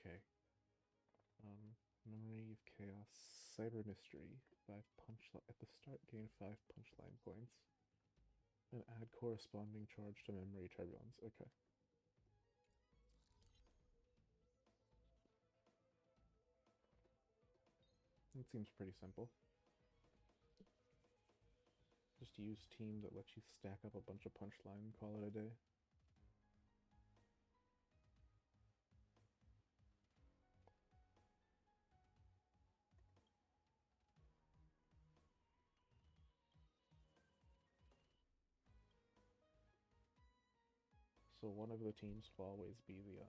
Okay. Memory of Chaos, Cyber Mystery, 5 at the start gain 5 punchline points. And add corresponding charge to memory turbulence. Okay. It seems pretty simple. Just use team that lets you stack up a bunch of punchline and call it a day. So one of the teams will always be the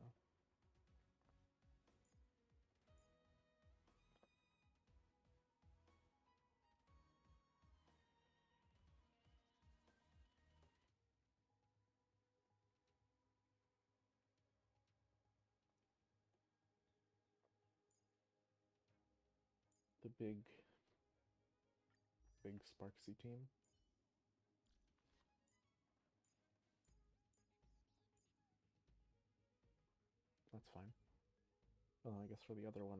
big Sparksy team. That's fine. I guess for the other one,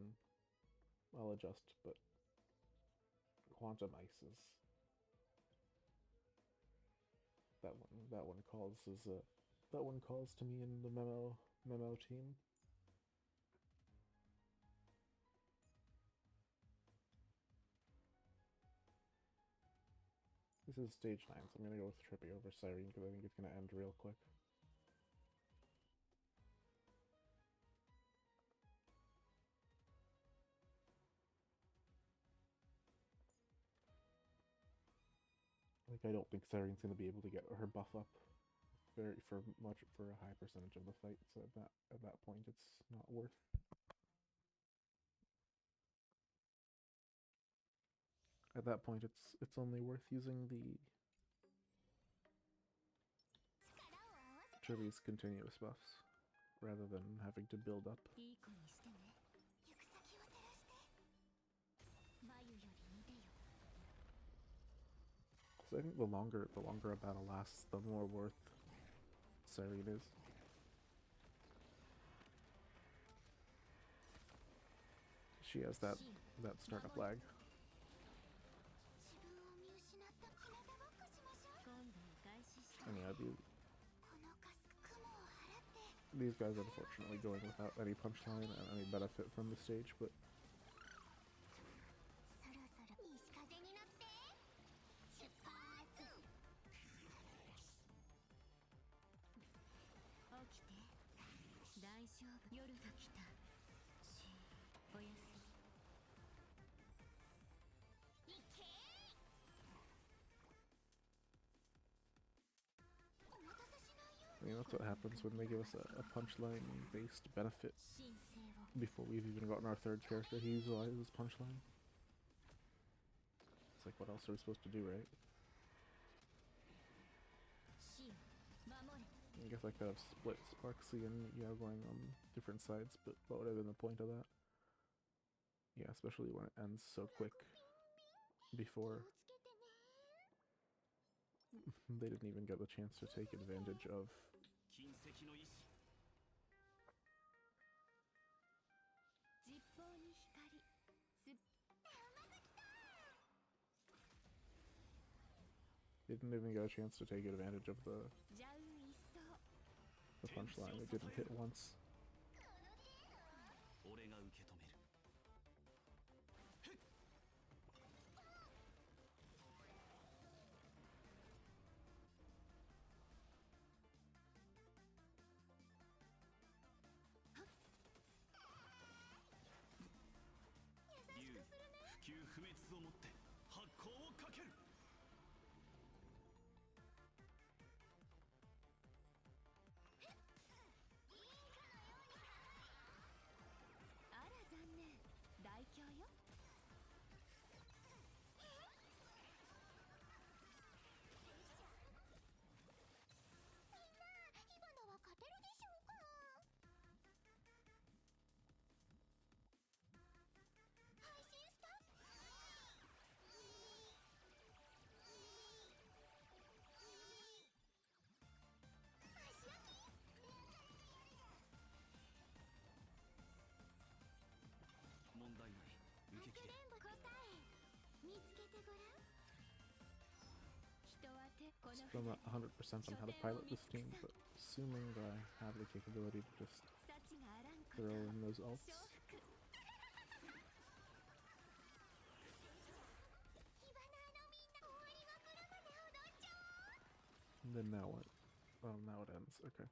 I'll adjust, but Quantum Ice is that one calls to me in the memo team. This is stage 9, so I'm gonna go with Trippy over Siren because I think it's gonna end real quick. Like, I don't think Siren's gonna be able to get her buff up for a high percentage of the fight, so at that point it's not worth. At that point it's only worth using the Trippy's continuous buffs rather than having to build up. So I think the longer a battle lasts, the more worth Siren is. She has that startup lag. And yeah, these guys are unfortunately going without any punchline and any benefit from the stage, but I mean, that's what happens when they give us a punchline-based benefit before we've even gotten our third character. He utilizes punchline. It's like, what else are we supposed to do, right? I guess I could have split Sparksy and Yao going on different sides, but what would have been the point of that? Yeah, especially when it ends so quick before they didn't even get the chance to take advantage of. They didn't even get a chance to take advantage of the punchline. It didn't hit once. Still not 100% on how to pilot this team, but assuming that I have the capability to just throw in those ults. And then now what? Oh, now it ends. Okay.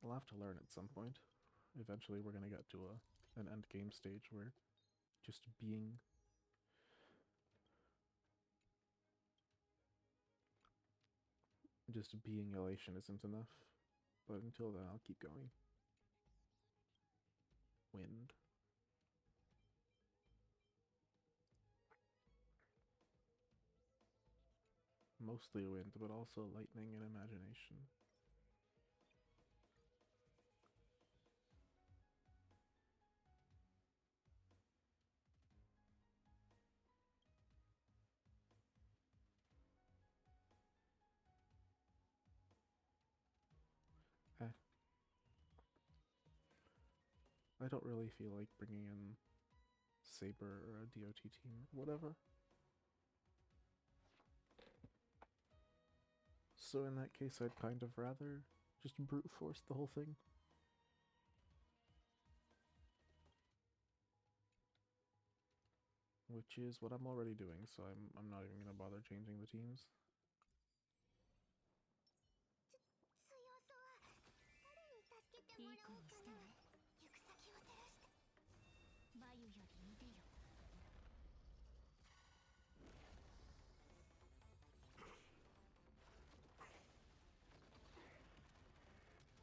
I'll have to learn at some point. Eventually we're gonna get to an end game stage where just being elation isn't enough. But until then I'll keep going. Wind. Mostly wind, but also lightning and imagination. I don't really feel like bringing in Saber or a DOT team, whatever. So in that case, I'd kind of rather just brute force the whole thing. Which is what I'm already doing, so I'm not even gonna bother changing the teams.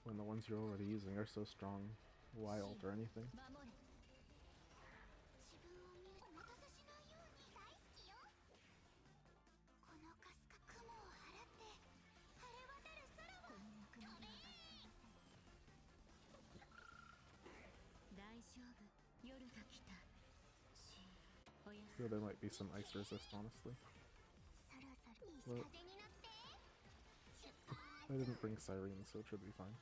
When the ones you're already using are so strong, why alter anything? Yeah, there might be some ice resist, honestly. But I didn't bring Siren, so it should be fine.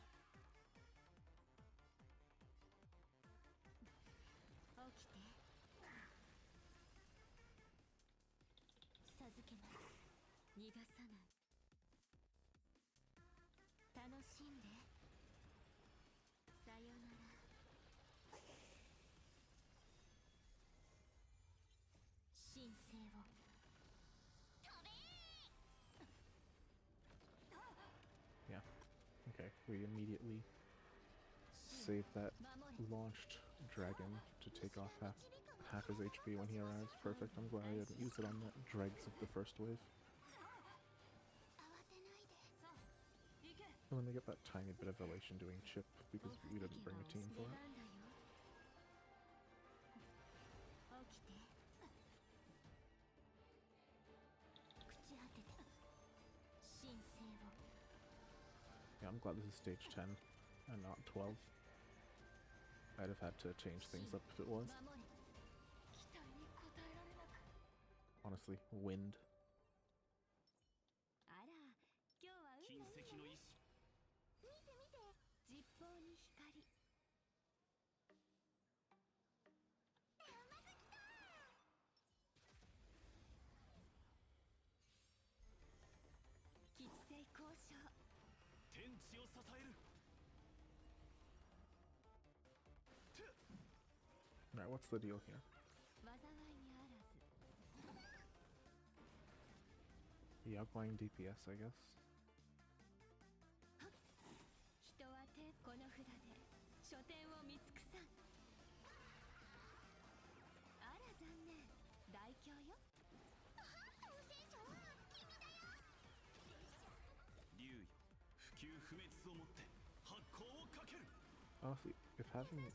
Yeah. Okay, we immediately save that launched dragon to take off half his HP when he arrives. Perfect. I'm glad I didn't use it on the dregs of the first wave. And then they get that tiny bit of elation doing chip because we didn't bring a team for it. Yeah, I'm glad this is stage 10 and not 12. I'd have had to change things up if it was. Honestly, wind. Alright, what's the deal here? The outgoing DPS, I guess. Honestly, if having...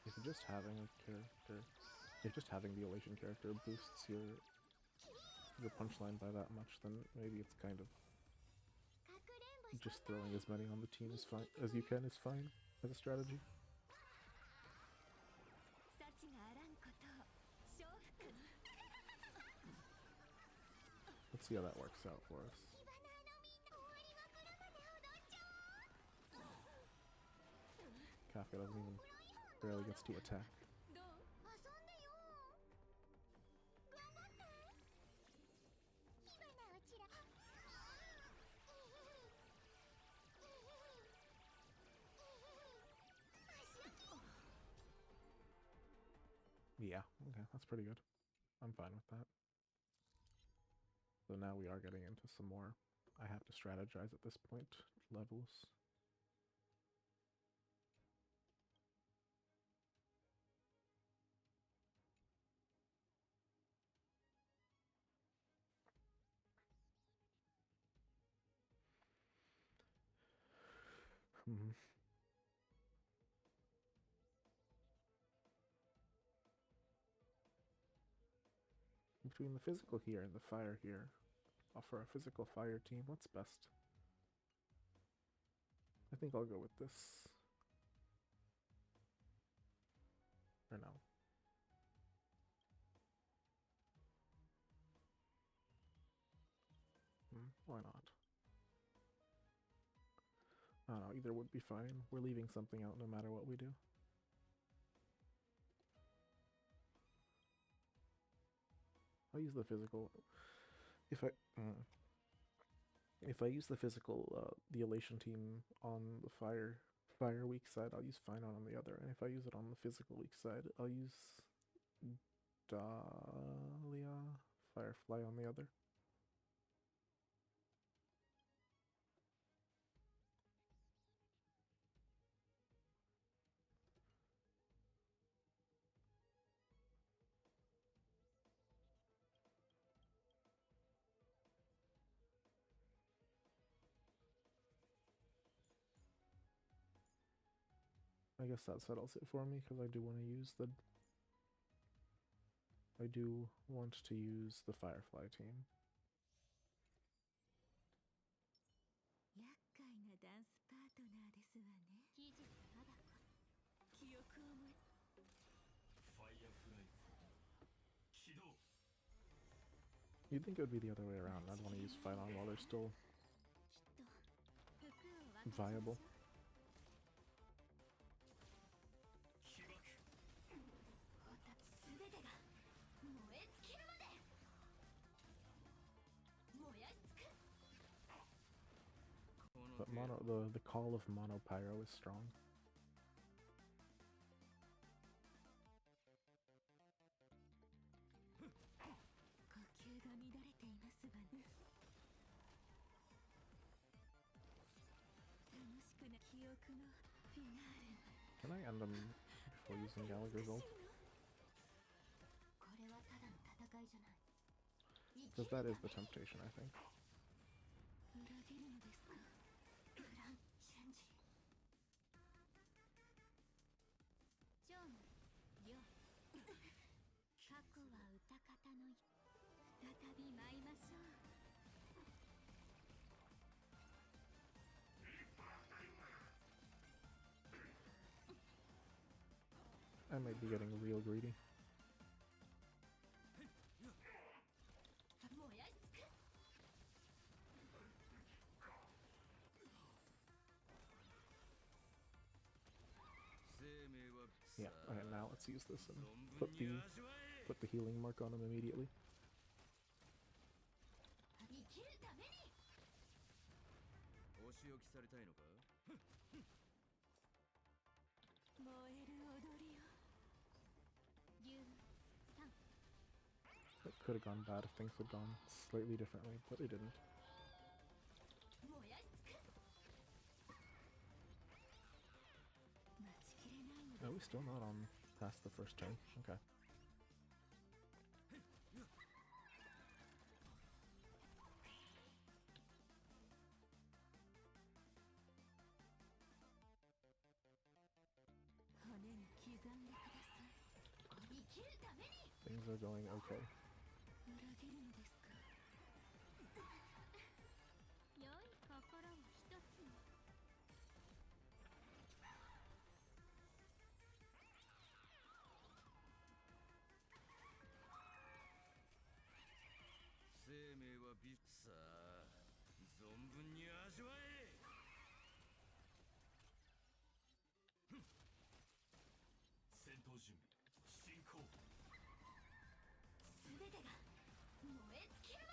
If just having a character... If just having the elation character boosts your punchline by that much, then maybe it's kind of... Just throwing as many on the team as you can is fine as a strategy. Let's see how that works out for us. Kafka doesn't even barely gets to attack. Yeah, okay, that's pretty good. I'm fine with that. So now we are getting into some more. I have to strategize at this point levels. Between the physical here and the fire here, for a physical fire team, what's best? I think I'll go with this. Or no. Why not? I don't know, either would be fine. We're leaving something out no matter what we do. I'll use the physical. If I use the physical, the elation team on the fire weak side, I'll use Finon on the other, and if I use it on the physical weak side, I'll use Dahlia Firefly on the other. I guess that settles it for me, because I do want to use the Firefly team. You'd think it would be the other way around. I'd want to use Finon while they're still viable. But the call of Mono Pyro is strong. Can I end him before using Gallagher's ult? Because that is the temptation, I think. I might be getting real greedy. Yeah, okay, now let's use this and put the healing mark on him immediately. That could have gone bad if things had gone slightly differently, but it didn't. Are we still not on past the first turn? Okay. Things are going okay.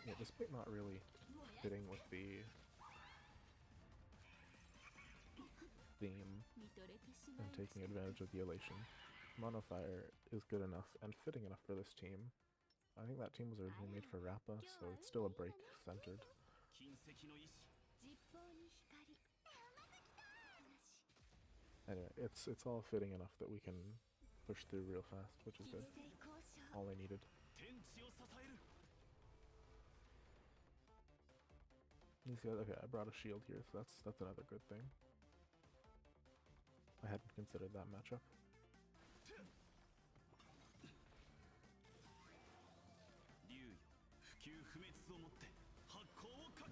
Yeah, despite not really fitting with the theme and taking advantage of the elation, Monofire is good enough and fitting enough for this team. I think that team was originally made for Rappa, so it's still a break-centered. Anyway, it's all fitting enough that we can push through real fast, which is good. All I needed. You see, okay, I brought a shield here, so that's another good thing. I hadn't considered that matchup.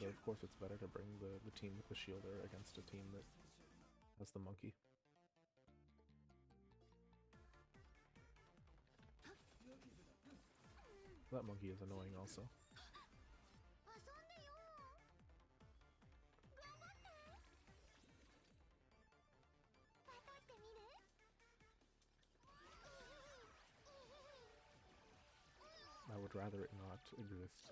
Though of course it's better to bring the team with the shielder against a team that has the monkey. That monkey is annoying also. I would rather it not exist.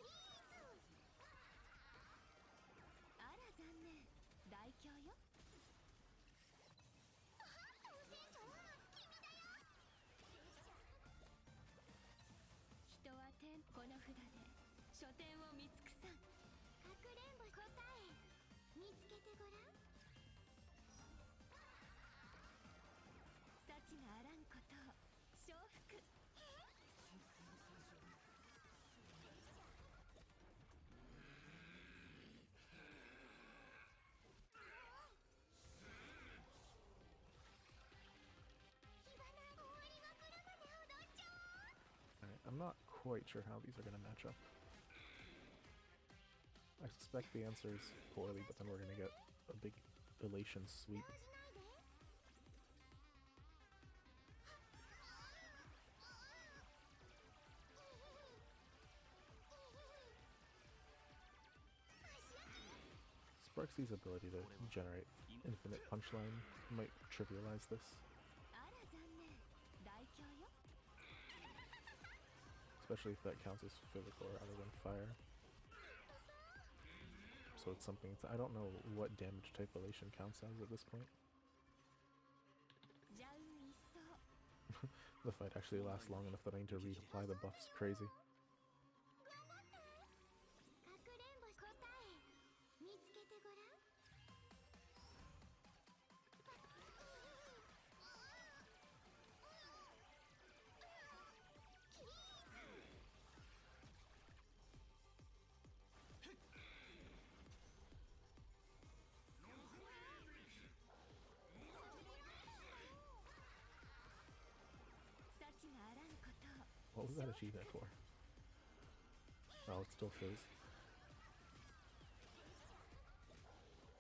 I'm not quite sure how these are going to match up. I suspect the answer is poorly, but then we're going to get a big elation sweep. Sparksy's ability to generate infinite punchline might trivialize this. Especially if that counts as physical rather than fire. So it's something I don't know what damage type elation counts as at this point. The fight actually lasts long enough that I need to reapply the buffs. Crazy. What was that achievement for? Oh, it's still fizz.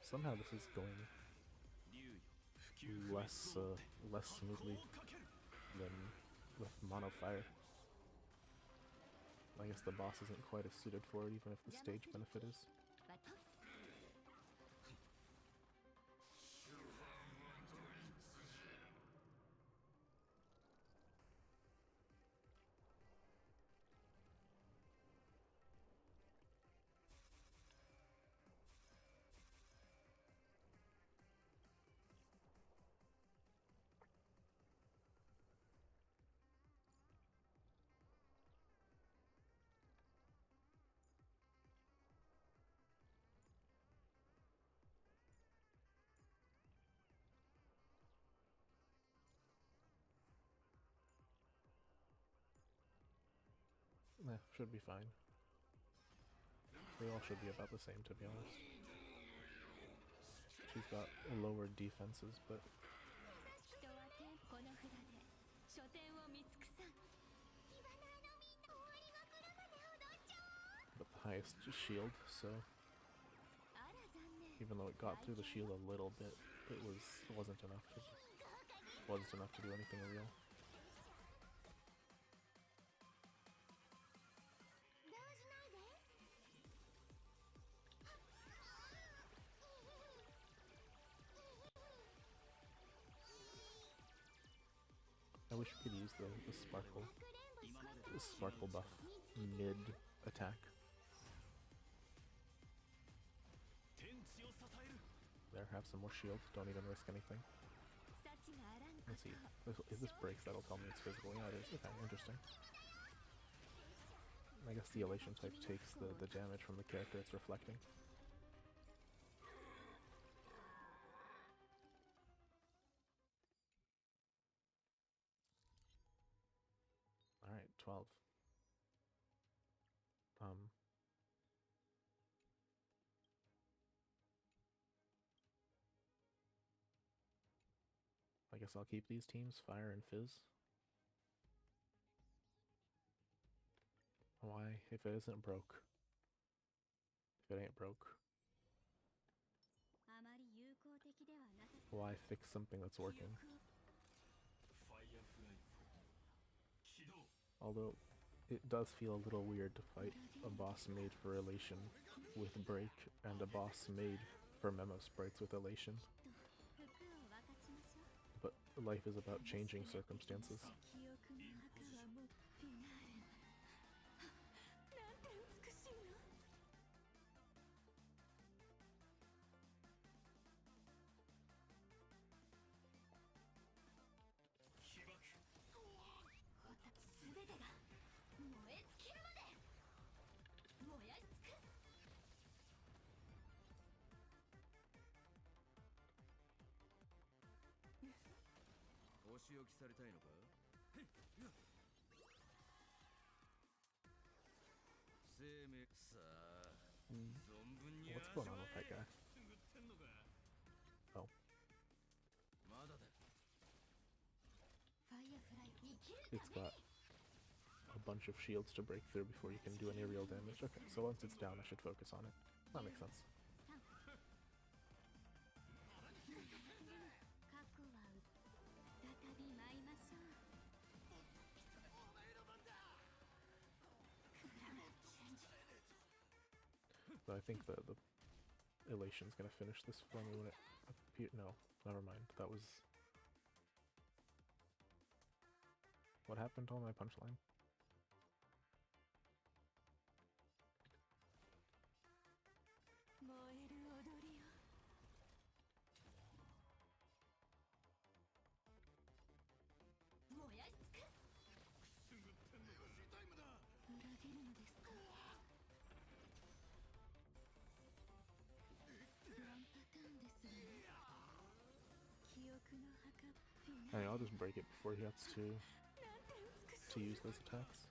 Somehow this is going less smoothly than with Monofire. I guess the boss isn't quite as suited for it, even if the stage benefit is. Eh, should be fine. They all should be about the same, to be honest. She's got lower defenses, but the highest shield, so even though it got through the shield a little bit, it wasn't enough to do anything real. I wish we could use the sparkle buff mid attack. There, have some more shield. Don't even risk anything. Let's see. If this breaks, that'll tell me it's physical. Yeah, it is. Okay, interesting. I guess the elation type takes the damage from the character it's reflecting. Alright, 12. I guess I'll keep these teams, Fire and Fizz. Why? If it isn't broke. If it ain't broke. Why fix something that's working? Although, it does feel a little weird to fight a boss made for Elation with Break and a boss made for Memo Sprites with Elation. But life is about changing circumstances. What's going on with that guy? Oh. It's got a bunch of shields to break through before you can do any real damage. Okay, so once it's down, I should focus on it. That makes sense. So I think the Elation's gonna finish this for me when it appears. No, never mind. That was... What happened to all my punchline? Alright, I'll just break it before he gets to use those attacks.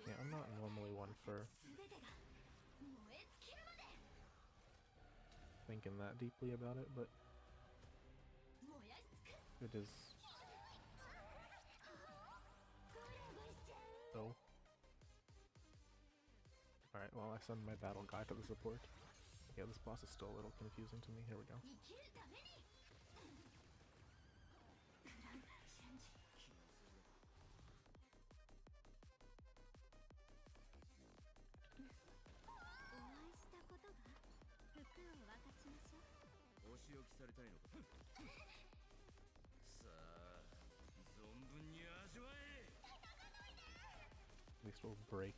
Yeah, I'm not normally one for thinking that deeply about it, but it is. Oh. Alright, well, I send my battle guy to the support. Yeah, this boss is still a little confusing to me. Here we go. At least we'll break.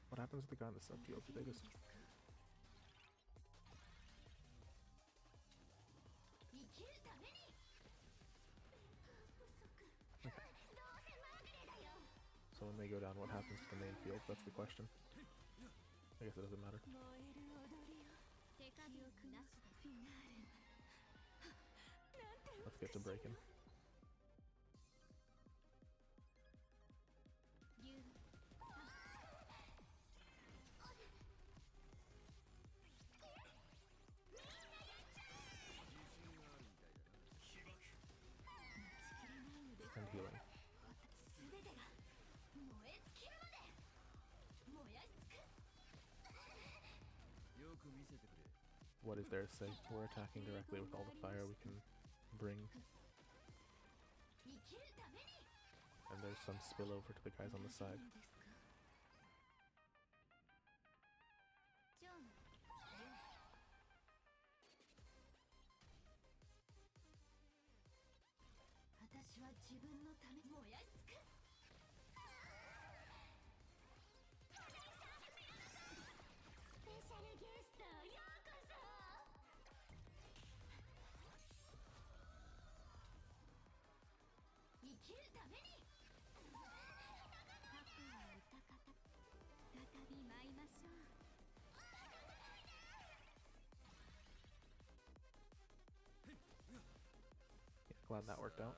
What happens to the guy in the subfield? Do they just... Okay. So when they go down, what happens to the main field? That's the question. I guess it doesn't matter. Let's get to breaking. And healing. what is there to say? We're attacking directly with all the fire we can bring. And there's some spillover to the guys on the side. Yeah, glad that worked out.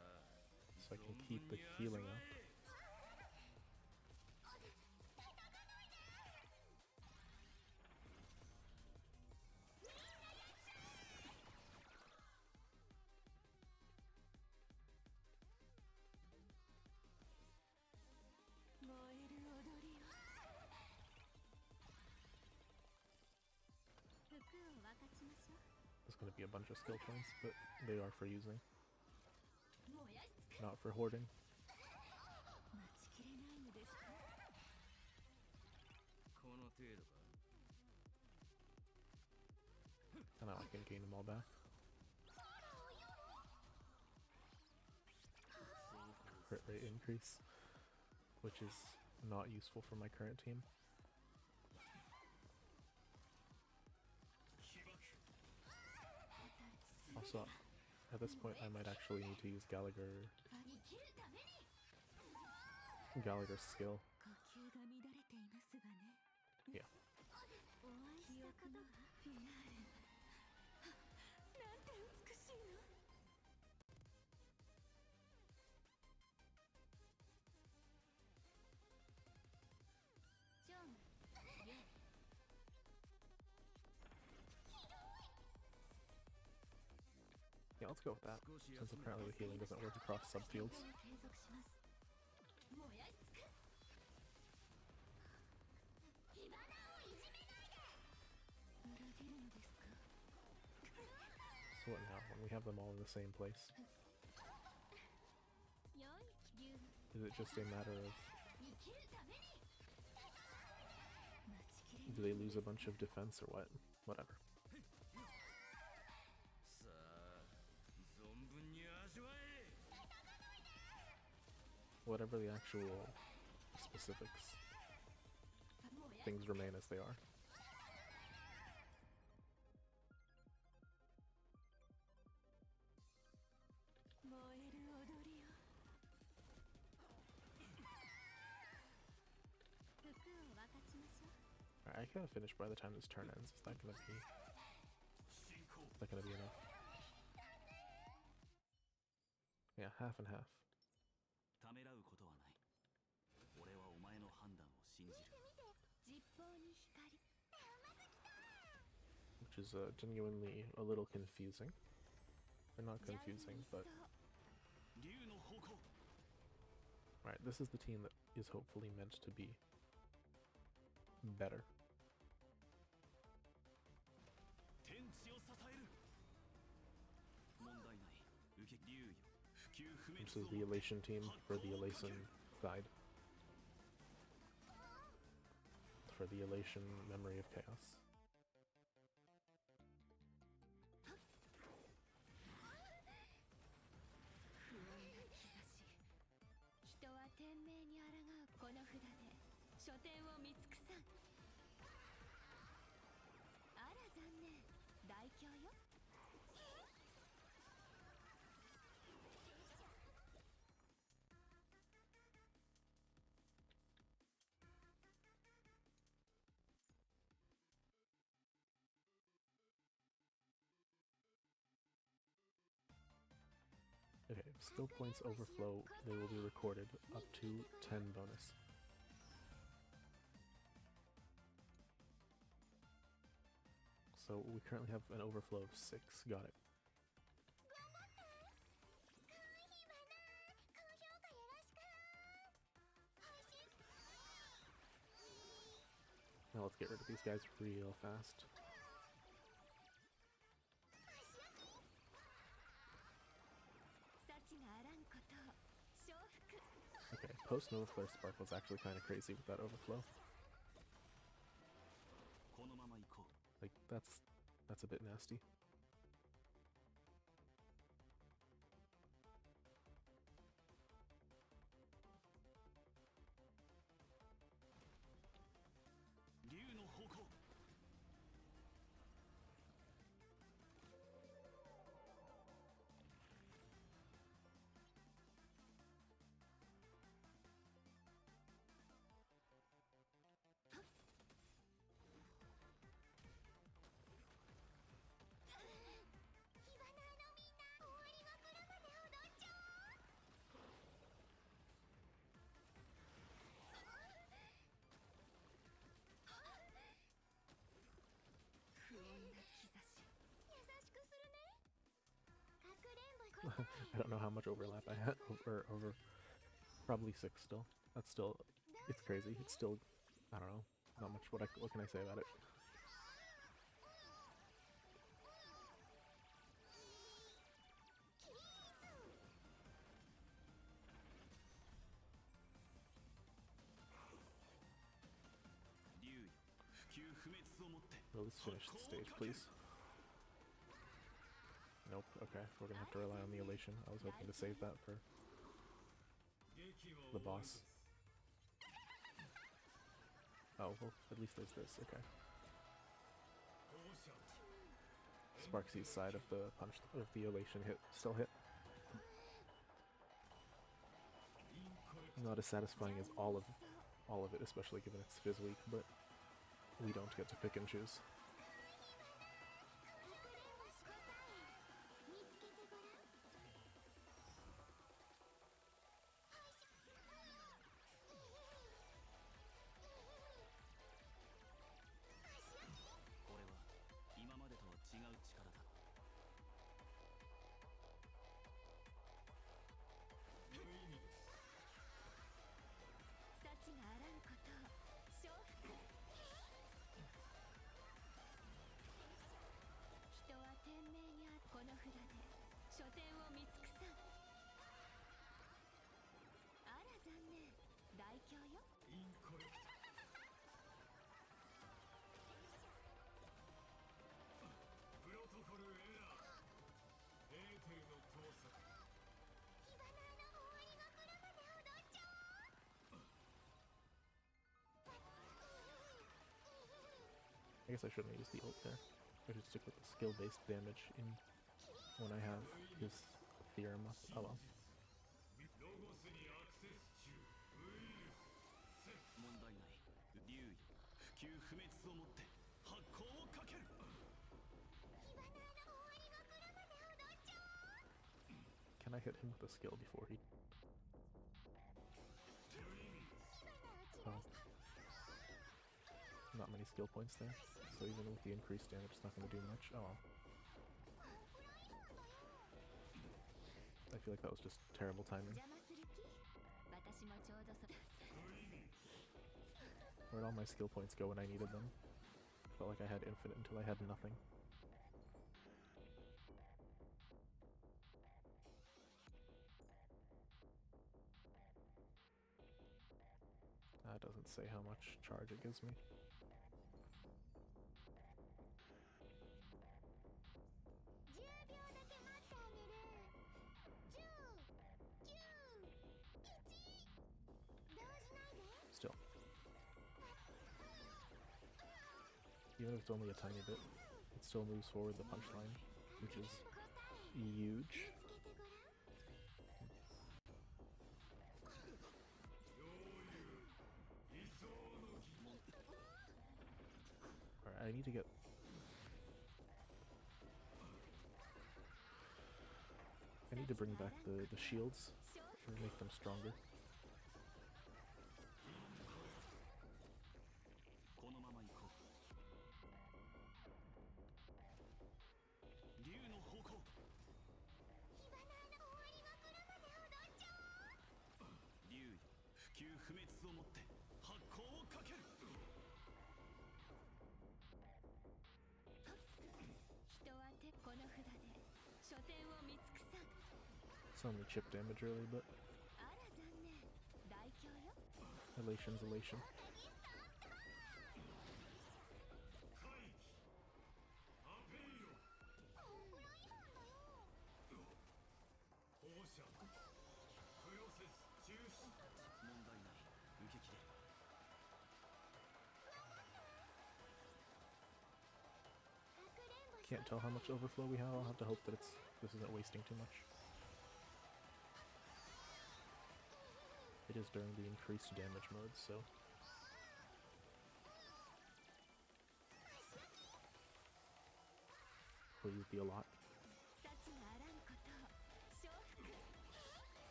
So I can keep the healing up. There's going to be a bunch of skill points, but they are for using, not for hoarding. And now I can gain them all back. Crit rate increase, which is not useful for my current team. Also, at this point I might actually need to use Gallagher's skill. Yeah. Yeah, let's go with that, since apparently the healing doesn't work across subfields. So what now, when we have them all in the same place? Is it just a matter of... do they lose a bunch of defense or what? Whatever. Whatever the actual specifics, things remain as they are. Alright, I can finish by the time this turn ends. Is that gonna be enough? Yeah, half and half. Which is genuinely a little confusing. Or not confusing, but... Right, this is the team that is hopefully meant to be better. This is the Elation team for the Elation side. For the Elation Memory of Chaos. Okay, if skill points overflow, they will be recorded up to 10 bonus. So we currently have an overflow of 6, got it. Now let's get rid of these guys real fast. post Nova Flare Spark was actually kind of crazy with that overflow. Like, that's a bit nasty. I don't know how much overlap I had over probably 6 still. That's still, it's crazy. It's still, I don't know, not much. What can I say about it? Well, let's finish the stage, please. Nope, okay, we're gonna have to rely on the elation. I was hoping to save that for the boss. Oh, well, at least there's this, okay. Sparksy's side of the punch, of the elation hit, still hit. Not as satisfying as all of it, especially given it's Fizz weak, but we don't get to pick and choose. I guess I shouldn't use the ult there. I should stick with the skill-based damage in when I have his theorem up. Oh well. Can I hit him with a skill before he... Oh. Not many skill points there, so even with the increased damage it's not going to do much. Oh well. I feel like that was just terrible timing. Where'd all my skill points go when I needed them? Felt like I had infinite until I had nothing. That doesn't say how much charge it gives me. Still. Even if it's only a tiny bit, it still moves forward the punchline, which is huge. Alright, I need to get... I need to bring back the shields and make them stronger. Saw me chip damage early, but Elation's elation. Can't tell how much overflow we have. I'll have to hope that this isn't wasting too much. It is during the increased damage mode, so please be a lot.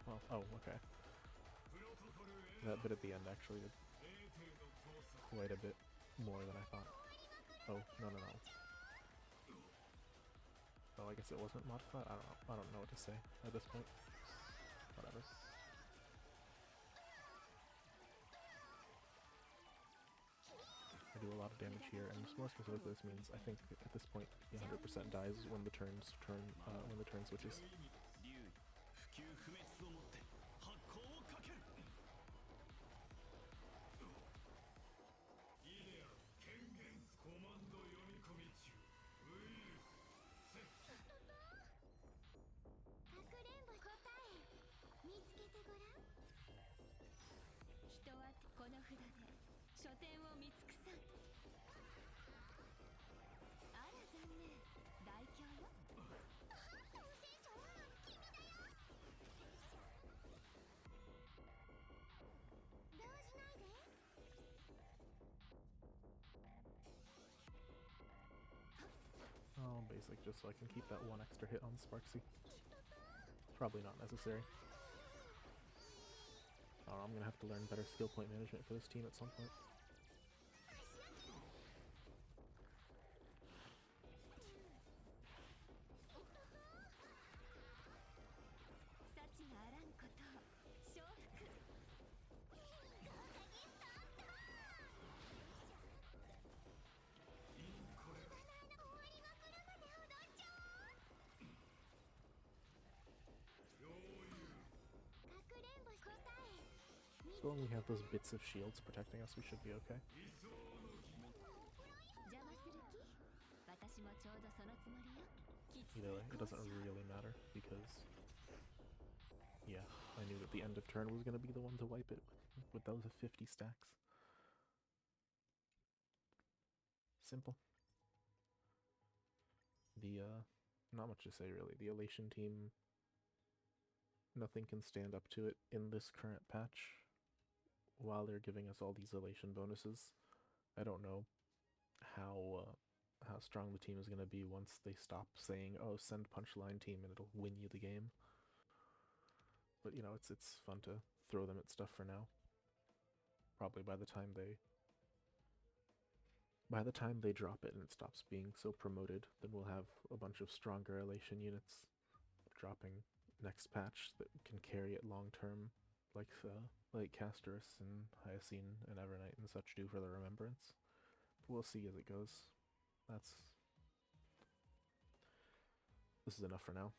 Well, oh, okay. That bit at the end actually did quite a bit more than I thought. Oh, no. Oh, I guess it wasn't modified? I don't know what to say at this point. Whatever. I do a lot of damage here, and more specifically this means I think at this point he 100% dies when the turn switches. Oh, basic, just so I can keep that one extra hit on Sparksy. Probably not necessary. Oh, I'm gonna have to learn better skill point management for this team at some point. As long as we have those bits of shields protecting us, we should be okay. Either way, it doesn't really matter, because yeah, I knew that the end of turn was going to be the one to wipe it with those 50 stacks. Simple. Not much to say really. The Elation team, nothing can stand up to it in this current patch. While they're giving us all these Elation bonuses, I don't know how strong the team is going to be once they stop saying, oh, send punchline team and it'll win you the game. But you know, it's fun to throw them at stuff for now. Probably by the time they drop it and it stops being so promoted, then we'll have a bunch of stronger Elation units dropping next patch that can carry it long term, like Casterus and Hyacine and Evernight and such do for the Remembrance. But we'll see as it goes. This is enough for now.